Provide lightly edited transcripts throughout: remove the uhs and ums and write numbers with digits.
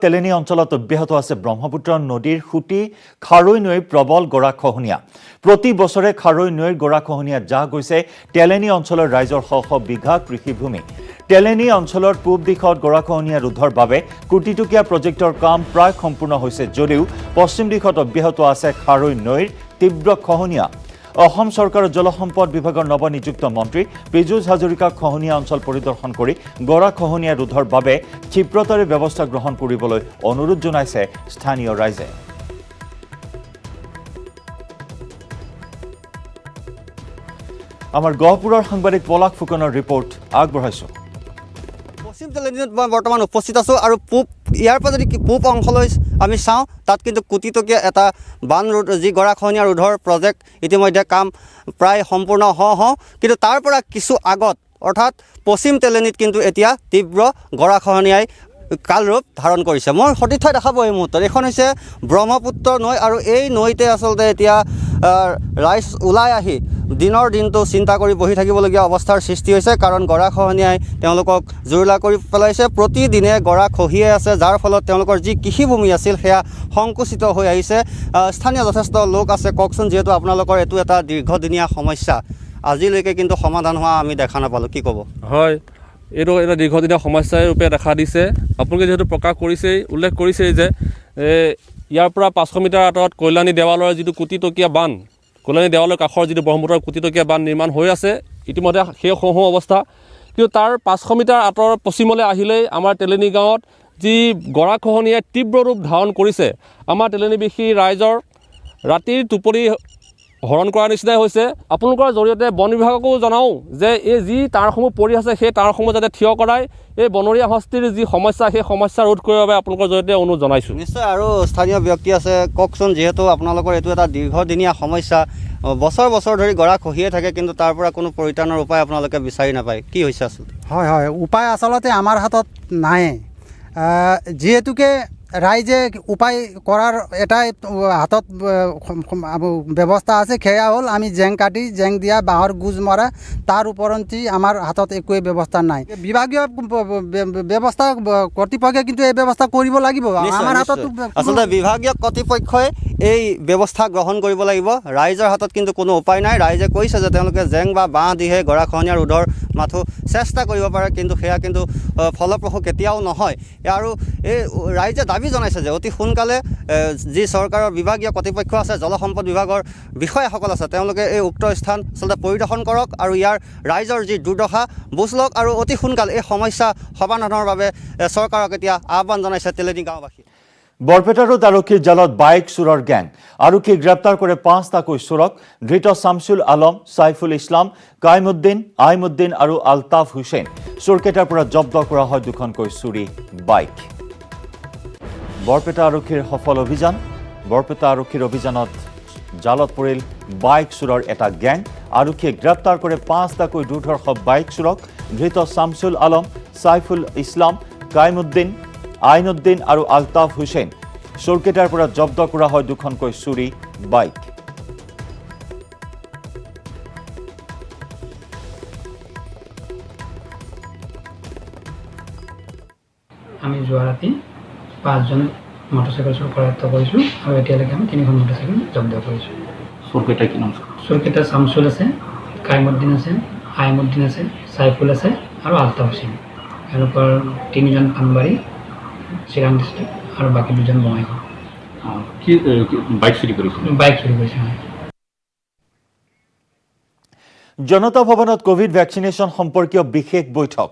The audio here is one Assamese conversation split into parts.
তেলেনী অঞ্চলত অব্যাহত আছে ব্ৰহ্মপুত্ৰ নদীৰ খুঁটি খাৰৈ নৈৰ প্ৰবল গৰাখহনীয়া। প্ৰতি বছৰে খাৰৈ নৈৰ গৰাখহনীয়াত যা গৈছে তেলেনী অঞ্চলৰ ৰাইজৰ শ শ বিঘা কৃষিভূমি। তেলেনী অঞ্চলৰ পূব দিশত গৰাখহনীয়া ৰোধৰ বাবে কোটিটকীয়া প্ৰজেক্টৰ কাম প্ৰায় সম্পূৰ্ণ হৈছে যদিও পশ্চিম দিশত অব্যাহত আছে খাৰৈ নৈৰ তীব্ৰ খহনীয়া। অসম চৰকাৰৰ জলসম্পদ বিভাগৰ নৱনিযুক্ত মন্ত্ৰী পীযুষ হাজৰিকাক খহনীয়া অঞ্চল পৰিদৰ্শন কৰি গৰাখহনীয়া ৰোধৰ বাবে ক্ষীপ্ৰতাৰে ব্যৱস্থা গ্ৰহণ কৰিবলৈ অনুৰোধ জনাইছে স্থানীয় ৰাইজে। আমাৰ গহপুৰৰ সাংবাদিক পলাশ ফুকনৰ ৰিপৰ্ট আগবঢ়াইছো। পশ্চিম তেলেনীত মই বৰ্তমান উপস্থিত আছোঁ আৰু ইয়াৰ পৰা যদি পূব অংশলৈ আমি চাওঁ তাত কিন্তু কোটিটকীয়া এটা বান ৰোধ যি গৰাখহনীয়া ৰোধৰ প্ৰজেক্ট ইতিমধ্যে কাম প্ৰায় সম্পূৰ্ণ হওঁ কিন্তু তাৰ পৰা কিছু আগত অৰ্থাৎ পশ্চিম তেলেনীত কিন্তু এতিয়া তীব্ৰ গৰাখহনীয়াই কালৰূপ ধাৰণ কৰিছে। মই সঠিক ঠাই দেখাব এই মুহূৰ্তত। এইখন হৈছে ব্ৰহ্মপুত্ৰ নৈ আৰু এই নৈতে আচলতে এতিয়া ৰাইজ ওলাই আহি দিনৰ দিনটো চিন্তা কৰি বহি থাকিবলগীয়া অৱস্থাৰ সৃষ্টি হৈছে, কাৰণ গৰাখহনীয়াই তেওঁলোকক জুৰুলা কৰি পেলাইছে। প্ৰতিদিনে গৰা খহিয়ে আছে, যাৰ ফলত তেওঁলোকৰ যি কৃষিভূমি আছিল সেয়া সংকুচিত হৈ আহিছে। স্থানীয় যথেষ্ট লোক আছে। কওকচোন, যিহেতু আপোনালোকৰ এইটো এটা দীৰ্ঘদিনীয়া সমস্যা, আজিলৈকে কিন্তু সমাধান হোৱা আমি দেখা নাপালোঁ, কি ক'ব? হয়, এইটো এটা দীৰ্ঘদিনীয়া সমস্যাৰ ৰূপে দেখা দিছে। আপোনালোকে যিহেতু প্ৰকাশ কৰিছেই, উল্লেখ কৰিছেই যে ইয়াৰ পৰা 500 মিটাৰ আঁতৰত কল্যাণী দেৱালৰ যিটো কোটিটকীয়া বান্ধ, কল্যাণী দেৱালৰ কাষৰ যিটো ব্ৰহ্মপুত্ৰৰ কোটিটকীয়া বান্ধ নিৰ্মাণ হৈ আছে ইতিমধ্যে সেই সৌ অৱস্থা। কিন্তু তাৰ 500 মিটাৰ আঁতৰ পশ্চিমলৈ আহিলেই আমাৰ তেলেনী গাঁৱত যি গৰাখহনীয়াই তীব্ৰ ৰূপ ধাৰণ কৰিছে, আমাৰ তেলেনীবাসী ৰাইজৰ ৰাতিৰ টোপনি হৰণ কৰাৰ নিচিনাই হৈছে। আপোনালোকৰ জৰিয়তে বন বিভাগকো জনাওঁ যে এই যি তাঁৰসমূহ পৰি আছে সেই তাঁৰসমূহ যাতে থিয় কৰাই এই বনৰীয়া হস্তীৰ যি সমস্যা সেই সমস্যা ৰোধ কৰিবৰ বাবে আপোনালোকৰ জৰিয়তে অনুৰোধ জনাইছোঁ। নিশ্চয়, আৰু স্থানীয় ব্যক্তি আছে, কওকচোন, যিহেতু আপোনালোকৰ এইটো এটা দীৰ্ঘদিনীয়া সমস্যা, বছৰ বছৰ ধৰি গৰা খহিয়ে থাকে কিন্তু তাৰ পৰা কোনো পৰিত্ৰাণৰ উপায় আপোনালোকে বিচাৰি নাপায়, কি হৈছে আচলতে? হয়, উপায় আচলতে আমাৰ হাতত নাই। যিহেতুকে ৰাইজে উপায় কৰাৰ এটাই হাতত ব্যৱস্থা আছে, সেয়া হ'ল আমি জেং কাটি জেং দিয়া বাঁহৰ গোজ মৰা, তাৰ ওপৰঞ্চি আমাৰ হাতত একোৱেই ব্যৱস্থা নাই। বিভাগীয় ব্যৱস্থা কৰ্তৃপক্ষে কিন্তু এই ব্যৱস্থা কৰিব লাগিব। আমাৰ হাতত আচলতে বিভাগীয় কৰ্তৃপক্ষই এই ব্যৱস্থা গ্ৰহণ কৰিব লাগিব। ৰাইজৰ হাতত কিন্তু কোনো উপায় নাই। ৰাইজে কৈছে যে তেওঁলোকে জেং বা বাঁহ দিহে গৰাখহনীয়া ৰোধৰ মাথো চেষ্টা কৰিব পাৰে, কিন্তু সেয়া কিন্তু ফলপ্ৰসূ কেতিয়াও নহয়। আৰু এই ৰাইজে দাবী জনাইছে যে অতি সোনকালে যি চৰকাৰৰ বিভাগীয় কৰ্তৃপক্ষ আছে, জলসম্পদ বিভাগৰ বিষয়াসকল আছে, তেওঁলোকে এই উক্ত স্থান আচলতে পৰিদৰ্শন কৰক আৰু ইয়াৰ ৰাইজৰ যি দুৰ্দশা বুজ লওক আৰু অতি সোনকালে এই সমস্যা সমাধানৰ বাবে চৰকাৰক এতিয়া আহ্বান জনাইছে তেলেনী গাঁওবাসী। বৰপেটা ৰোড আৰক্ষীৰ জালত বাইক চোৰৰ গেং। আৰক্ষীয়ে গ্ৰেপ্তাৰ কৰে 5টাকৈ চোৰক। ধৃত শামছুল আলম, সাইফুল ইছলাম, কাইমুদ্দিন, আইমুদ্দিন আৰু আলতাফ হুছেইন। চোৰকেইটাৰ পৰা জব্দ কৰা হয় 2খনকৈ চুৰি বাইক। বৰপেটা আৰক্ষীৰ সফল অভিযান। বৰপেটা আৰক্ষীৰ অভিযানত জালত পৰিল বাইক চোৰৰ এটা গেং। আৰক্ষীয়ে গ্ৰেপ্তাৰ কৰে 5টাকৈ দুৰ্ধৰ্ষ বাইক চোৰক। ধৃত শামছুল আলম, সাইফুল ইছলাম, কাইমুদ্দিন, আইনুদ্দিন আৰু আলতাফ হুছেইন। চোৰকেইটাৰ পৰা জব্দ কৰা হয় 2খনকৈ চুৰি বাইক। আমি যোৱা ৰাতি 5জন মটৰচাইকেল চোৰ কৰায়ত্ব কৰিছোঁ আৰু এতিয়ালৈকে আমি 3খন মটৰচাইকেল জব্দ কৰিছোঁ। চোৰকেইটা কি নাম? চোৰকেইটা শামছুল আছে, কাইমুদ্দিন আছে, আইমুদ্দিন আছে, সাইফুল আছে আৰু আলতাফ হুছেইন। এওঁলোকৰ 3জন পানবাৰী চিৰাং ডিষ্ট্ৰিক্ট আৰু বাকী 2জন বঙাইগাঁও। কি বাইক চুৰি কৰিছে? বাইক চুৰি কৰিছে। জনতা ভৱনত কোভিড ভেকচিনেশ্যন সম্পৰ্কীয় বিশেষ বৈঠক।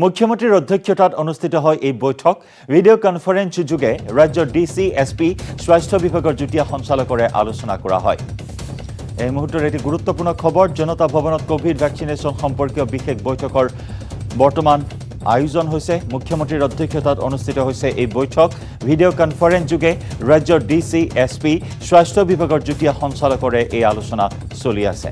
মুখ্যমন্ত্ৰীৰ অধ্যক্ষতাত অনুষ্ঠিত হয় এই বৈঠক। ভিডিঅ' কনফাৰেন্স যোগে ৰাজ্যৰ DC, SP, স্বাস্থ্য বিভাগৰ যুটীয়া সঞ্চালকৰে আলোচনা কৰা হয়। এই মুহূৰ্তৰ এটি গুৰুত্বপূৰ্ণ খবৰ। জনতা ভৱনত কোভিড ভেকচিনেশ্যন সম্পৰ্কীয় বিশেষ বৈঠকৰ বৰ্তমান আয়োজন হৈছে। মুখ্যমন্ত্ৰীৰ অধ্যক্ষতাত অনুষ্ঠিত হৈছে এই বৈঠক। ভিডিঅ' কনফাৰেন্স যোগে ৰাজ্যৰ DC, SP, স্বাস্থ্য বিভাগৰ যুটীয়া সঞ্চালকৰে এই আলোচনা চলি আছে।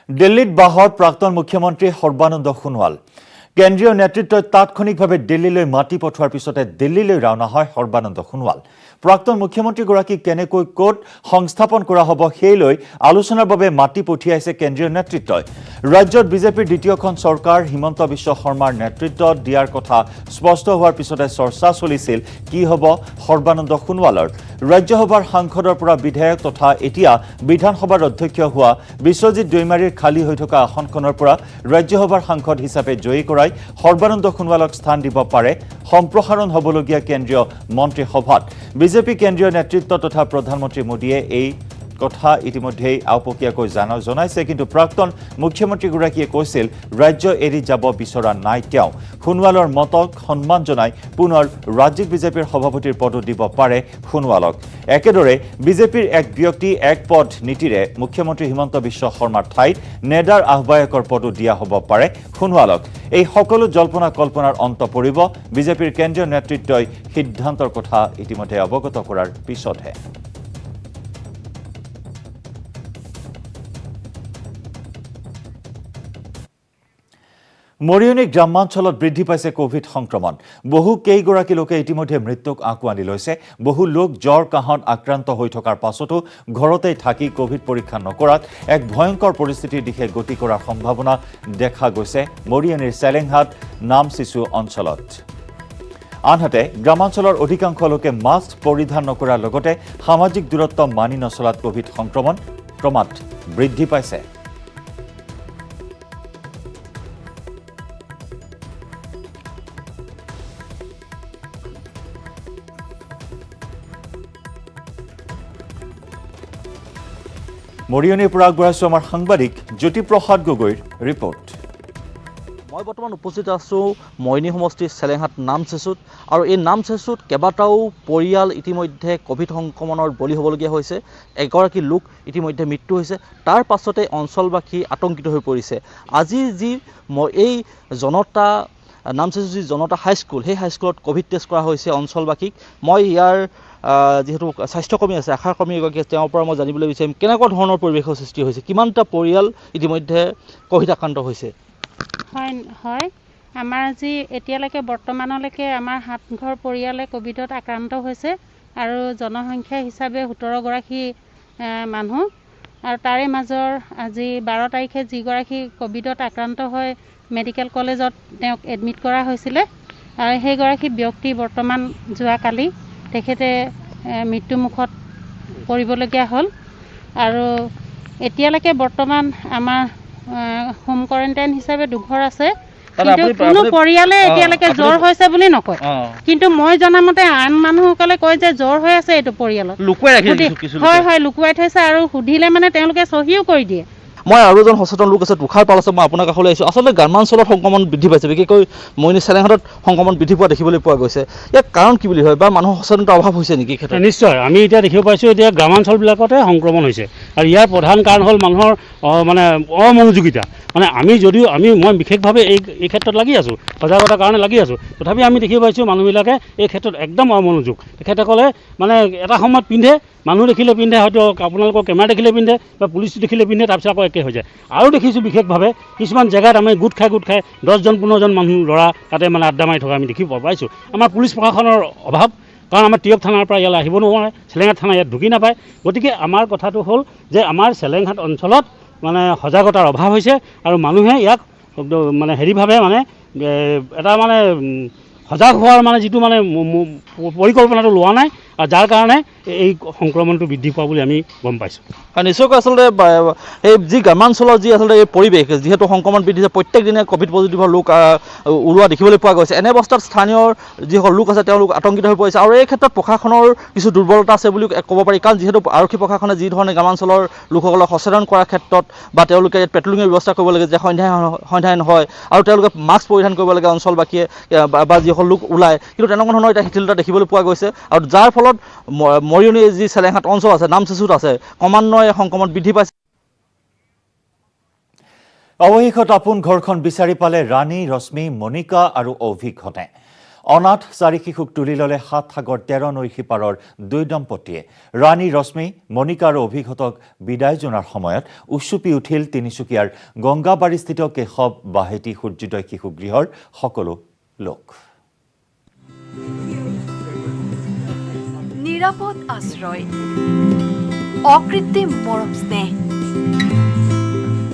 দিল্লীত বাহত প্ৰাক্তন মুখ্যমন্ত্ৰী সৰ্বানন্দ সোণোৱাল কেন্দ্ৰীয় নেতৃত্বই তাৎক্ষণিকভাৱে দিল্লীলৈ মাতি পঠোৱাৰ পিছতে দিল্লীলৈ ৰাওনা হয় সৰ্বানন্দ সোণোৱাল প্ৰাক্তন মুখ্যমন্ত্ৰীগৰাকীক কেনেকৈ ক'ত সংস্থাপন কৰা হ'ব সেই লৈ আলোচনাৰ বাবে মাতি পঠিয়াইছে কেন্দ্ৰীয় নেতৃত্বই ৰাজ্যত বিজেপিৰ দ্বিতীয়খন চৰকাৰ হিমন্ত বিশ্ব শৰ্মাৰ নেতৃত্বত দিয়াৰ কথা স্পষ্ট হোৱাৰ পিছতে চৰ্চা চলিছিল কি হ'ব সৰ্বানন্দ সোণোৱালৰ ৰাজ্যসভাৰ সাংসদৰ পৰা বিধায়ক তথা এতিয়া বিধানসভাৰ অধ্যক্ষ হোৱা বিশ্বজিৎ দৈমাৰীৰ খালী হৈ থকা আসনখনৰ পৰা ৰাজ্যসভাৰ সাংসদ হিচাপে জয়ী কৰাই সৰ্বানন্দ সোণোৱালক স্থান দিব পাৰে সম্প্ৰসাৰণ হ'বলগীয়া কেন্দ্ৰীয় মন্ত্ৰীসভাত বিজেপি কেন্দ্ৰীয় নেতৃত্ব তথা প্ৰধানমন্ত্ৰী মোদীয়ে এই কথা ইতিমধ্যেই আওপকীয়াকৈ জনাইছে কিন্তু প্ৰাক্তন মুখ্যমন্ত্ৰীগৰাকীয়ে কৈছিল ৰাজ্য এৰি যাব বিচৰা নাই তেওঁ সোণোৱালৰ মতক সন্মান জনাই পুনৰ ৰাজ্যিক বিজেপিৰ সভাপতিৰ পদো দিব পাৰে সোণোৱালক একেদৰে বিজেপিৰ এক ব্যক্তি এক পদ নীতিৰে মুখ্যমন্ত্ৰী হিমন্ত বিশ্ব শৰ্মাৰ ঠাইত নেডাৰ আহ্বায়কৰ পদো দিয়া হ'ব পাৰে সোণোৱালক এই সকলো জল্পনা কল্পনাৰ অন্ত পৰিব বিজেপিৰ কেন্দ্ৰীয় নেতৃত্বই সিদ্ধান্তৰ কথা ইতিমধ্যে অৱগত কৰাৰ পিছতহে মৰিয়নি গ্ৰামাঞ্চলত বৃদ্ধি পাইছে কোভিড সংক্ৰমণ বহু কেইগৰাকী লোকে ইতিমধ্যে মৃত্যুক আঁকোৱালি লৈছে বহু লোক জ্বৰ কাহত আক্ৰান্ত হৈ থকাৰ পাছতো ঘৰতেই থাকি কোভিড পৰীক্ষা নকৰাত এক ভয়ংকৰ পৰিস্থিতিৰ দিশে গতি কৰাৰ সম্ভাৱনা দেখা গৈছে মৰিয়নিৰ চেলেংহাট নামচিচু অঞ্চলত আনহাতে গ্ৰামাঞ্চলৰ অধিকাংশ লোকে মাস্ক পৰিধান নকৰাৰ লগতে সামাজিক দূৰত্ব মানি নচলাত কোভিড সংক্ৰমণ ক্ৰমাৎ বৃদ্ধি পাইছে মৰিয়নিৰ পৰা আগবঢ়াইছোঁ আমাৰ সাংবাদিক জ্যোতিপ্ৰসাদ গগৈৰ ৰিপৰ্ট মই বৰ্তমান উপস্থিত আছোঁ মৰিয়নি সমষ্টিৰ চেলেংহাট নামচেচুত আৰু এই নামচেচুত কেইবাটাও পৰিয়াল ইতিমধ্যে কোভিড সংক্ৰমণৰ বলি হ'বলগীয়া হৈছে এগৰাকী লোক ইতিমধ্যে মৃত্যু হৈছে তাৰ পাছতে অঞ্চলবাসী আতংকিত হৈ পৰিছে আজি যি এই জনতা নামচেচু যি জনতা হাইস্কুল সেই হাইস্কুলত কোভিড টেষ্ট কৰা হৈছে অঞ্চলবাসীক মই ইয়াৰ যেহেতু স্বাস্থ্যকৰ্মী আছে আশা কৰ্মী এগৰাকী তেওঁৰ পৰা মই জানিবলৈ বিচাৰিম কেনেকুৱা ধৰণৰ পৰিৱেশৰ সৃষ্টি হৈছে কিমানটা পৰিয়াল ইতিমধ্যে কোভিড আক্ৰান্ত হৈছে হয় আমাৰ আজি এতিয়ালৈকে বৰ্তমানলৈকে আমাৰ 7 ঘৰ পৰিয়ালে কোভিডত আক্ৰান্ত হৈছে আৰু জনসংখ্যা হিচাপে 17 গৰাকী মানুহ আৰু তাৰে মাজৰ আজি 12 তাৰিখে যিগৰাকী কোভিডত আক্ৰান্ত হৈ মেডিকেল কলেজত তেওঁক এডমিট কৰা হৈছিলে আৰু সেইগৰাকী ব্যক্তি বৰ্তমান যোৱাকালি তেখেতে মৃত্যুমুখত পৰিবলগীয়া হ'ল আৰু এতিয়ালৈকে বৰ্তমান আমাৰ হোম কোৱাৰেণ্টাইন হিচাপে 2 ঘৰ আছে কিন্তু কোনো পৰিয়ালে এতিয়ালৈকে জ্বৰ হৈছে বুলি নকয় কিন্তু মই জনামতে আন মানুহসকলে কয় যে জ্বৰ হৈ আছে এইটো পৰিয়ালত হয় লুকুৱাই থৈছে আৰু সুধিলে মানে তেওঁলোকে চহীও কৰি দিয়ে মই আৰু এজন সচেতন লোক আছে তুষাৰ পাল আছে মই আপোনাৰ কাষলৈ আহিছোঁ আচলতে গ্ৰামাঞ্চলত সংক্ৰমণ বৃদ্ধি পাইছে বিশেষকৈ মৰিয়নি চেলেংহাটত সংক্ৰমণ বৃদ্ধি পোৱা দেখিবলৈ পোৱা গৈছে ইয়াৰ কাৰণ কি বুলি হয় বা মানুহৰ সচেতনতাৰ অভাৱ হৈছে নেকি ক্ষেত্ৰত নিশ্চয় আমি এতিয়া দেখিব পাইছোঁ এতিয়া গ্ৰামাঞ্চলবিলাকতে সংক্ৰমণ হৈছে আৰু ইয়াৰ প্ৰধান কাৰণ হ'ল মানুহৰ মানে অমনোযোগিতা মানে মই বিশেষভাৱে এই ক্ষেত্ৰত লাগি আছোঁ সজাগতাৰ কাৰণে লাগি আছোঁ তথাপি আমি দেখিব পাইছোঁ মানুহবিলাকে এই ক্ষেত্ৰত একদম অমনোযোগ তেখেতসকলে মানে এটা সময়ত পিন্ধে মানুহ দেখিলে পিন্ধে হয়তো আপোনালোকৰ কেমেৰা দেখিলে পিন্ধে বা পুলিচ দেখিলে পিন্ধে তাৰপিছত আকৌ একে হৈ যায় আৰু দেখিছোঁ বিশেষভাৱে কিছুমান জেগাত আমি গোট খাই 10জন 15জন মানুহ ল'ৰা তাতে মানে আড্ডা মাৰি থকা আমি দেখিব পাইছোঁ আমাৰ পুলিচ প্ৰশাসনৰ অভাৱ কাৰণ আমাৰ টিয়ক থানাৰ পৰা ইয়ালৈ আহিব নোৱাৰে চেলেংহাট থানা ইয়াত ঢুকি নাপায় গতিকে আমাৰ কথাটো হ'ল যে আমাৰ চেলেংহাট অঞ্চলত মানে সজাগতাৰ অভাৱ হৈছে আৰু মানুহে ইয়াক মানে হেৰিভাৱে মানে এটা মানে সজাগ হোৱাৰ মানে যিটো মানে পৰিকল্পনাটো লোৱা নাই আৰু যাৰ কাৰণে এই সংক্ৰমণটো বৃদ্ধি পোৱা বুলি আমি গম পাইছোঁ নিশ্চয়কৈ আচলতে এই যি গ্ৰামাঞ্চলৰ যি আচলতে এই পৰিৱেশ যিহেতু সংক্ৰমণ বৃদ্ধি হৈছে প্ৰত্যেক দিনে কোভিড পজিটিভৰ লোক ওলোৱা দেখিবলৈ পোৱা গৈছে এনে অৱস্থাত স্থানীয় যিসকল লোক আছে তেওঁলোক আতংকিত হৈ পৰিছে আৰু এই ক্ষেত্ৰত প্ৰশাসনৰ কিছু দুৰ্বলতা আছে বুলি ক'ব পাৰি কাৰণ যিহেতু আৰক্ষী প্ৰশাসনে যি ধৰণে গ্ৰামাঞ্চলৰ লোকসকলক সচেতন কৰাৰ ক্ষেত্ৰত বা তেওঁলোকে ইয়াত পেট্ৰলিঙৰ ব্যৱস্থা কৰিব লাগে যে সন্ধ্যাই নহয় আৰু তেওঁলোকে মাস্ক পৰিধান কৰিব লাগে অঞ্চলবাসীয়ে বা যিসকল লোক ওলায় কিন্তু তেনেকুৱা ধৰণৰ এটা শিথিলতা দেখিবলৈ পোৱা গৈছে আৰু যাৰ ফলত মৰিয়নি যি চেলেংহাট অঞ্চল আছে নামচেচুত আছে ক্ৰমান্বয়ে সংক্ৰমণ বৃদ্ধি পাইছে অৱশেষত আপোন ঘৰখন বিচাৰি পালে ৰাণী ৰশ্মি মণিকা আৰু অভিঘটে অনাথ 4 শিশুক তুলি ল'লে 7 সাগৰ 13 নৈৰ সিপাৰৰ 2 দম্পতীয়ে ৰাণী ৰশ্মি মণিকা আৰু অভিঘটক বিদায় জনাৰ সময়ত উচ্চুপি উঠিল তিনিচুকীয়াৰ গংগাবাৰীস্থিত কেশৱ বাহেতি সূৰ্যোদয় শিশুগৃহৰ সকলো লোক। নিৰাপদ আশ্ৰয়, অকৃত্ৰিম মৰম স্নেহ,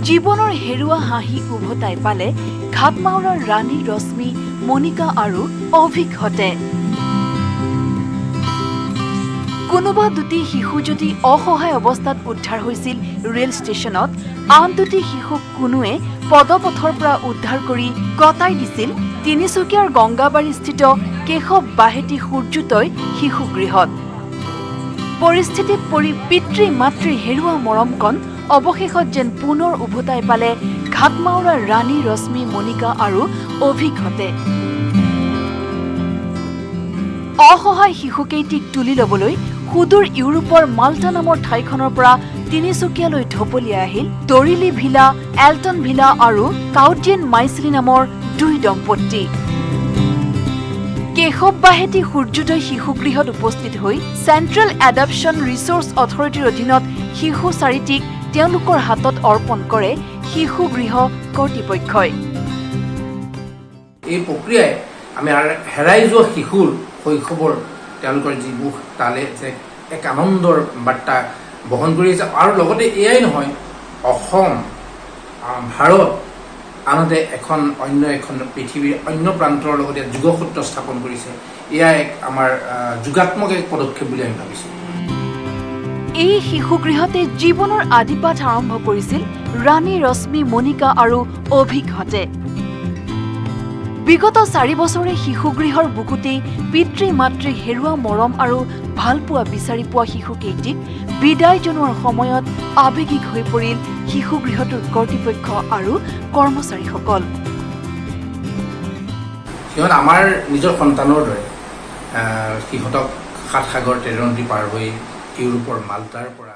জীৱনৰ হেৰুৱা হাঁহি উভতাই পালে ঘাটমাউৰৰ ৰাণী ৰশ্মি মণিকা আৰু অভিঘটে। কোনোবা দুটি শিশু যদি অসহায় অৱস্থাত উদ্ধাৰ হৈছিল ৰেল ষ্টেচনত, আন দুটি শিশুক কোনোৱে পদপথৰ পৰা উদ্ধাৰ কৰি গতাই দিছিল তিনিচুকীয়াৰ গংগাবাৰীস্থিত কেশৱ বাহেতি সূৰ্যোদয় শিশুগৃহত। পৰিস্থিতিত পৰি পিতৃ মাতৃ হেৰুৱা মৰমকণ অৱশেষত যেন পুনৰ উভতাই পালে ঘাটমাউৰাৰ ৰাণী ৰশ্মি মণিকা আৰু অভিঘটে। অসহায় শিশুকেইটিক তুলি ল'বলৈ সুদূৰ ইউৰোপৰ মাল্টা নামৰ ঠাইখনৰ পৰা তিনিচুকীয়ালৈ ঢপলিয়াই আহিল দৰিলি ভিলা, এলটন ভিলা আৰু কাউডিয়েন মাইচিলি নামৰ 2 দম্পতী। কেশৱ বাহেতি সূৰ্যোদয় শিশুগৃহত উপস্থিত হৈ চেণ্ট্ৰেল এডাপশ্যন ৰিচোৰ্চ অথৰিটিৰ অধীনত শিশু 4টিক তেওঁলোকৰ হাতত অৰ্পণ কৰে শিশুগৃহ কৰ্তৃপক্ষই। এই প্ৰক্ৰিয়াই আমি হেৰাই যোৱা শিশুৰ শৈশৱৰ তেওঁলোকৰ যিবোৰ তালে এক আনন্দৰ বাৰ্তা বহন কৰি আছে। আৰু লগতে এয়াই নহয়, অসম, ভাৰত, আনহাতে অন্য এখন পৃথিৱীৰ অন্য প্ৰান্তৰ লগতে যোগসূত্ৰ স্থাপন কৰিছে। এয়া এক আমাৰ যোগাত্মক এক পদক্ষেপ বুলি আমি ভাবিছোঁ। এই শিশুগৃহতে জীৱনৰ আদিপাঠ আৰম্ভ কৰিছিল ৰাণী ৰশ্মি মণিকা আৰু অভিঘটে। বিগত 4 বছৰে শিশুগৃহৰ বুকুতেই পিতৃ মাতৃ হেৰুৱা মৰম আৰু ভালপোৱা বিচাৰি পোৱা শিশুকেইটিক বিদায় জনোৱাৰ সময়ত আৱেগিক হৈ পৰিল শিশুগৃহটোৰ কৰ্তৃপক্ষ আৰু কৰ্মচাৰীসকল। সিহঁত আমাৰ নিজৰ সন্তানৰ দৰে। সিহঁতক 7 সাগৰ 13 নদী পাৰ হৈ ইউৰোপৰ মাল্টাৰ পৰা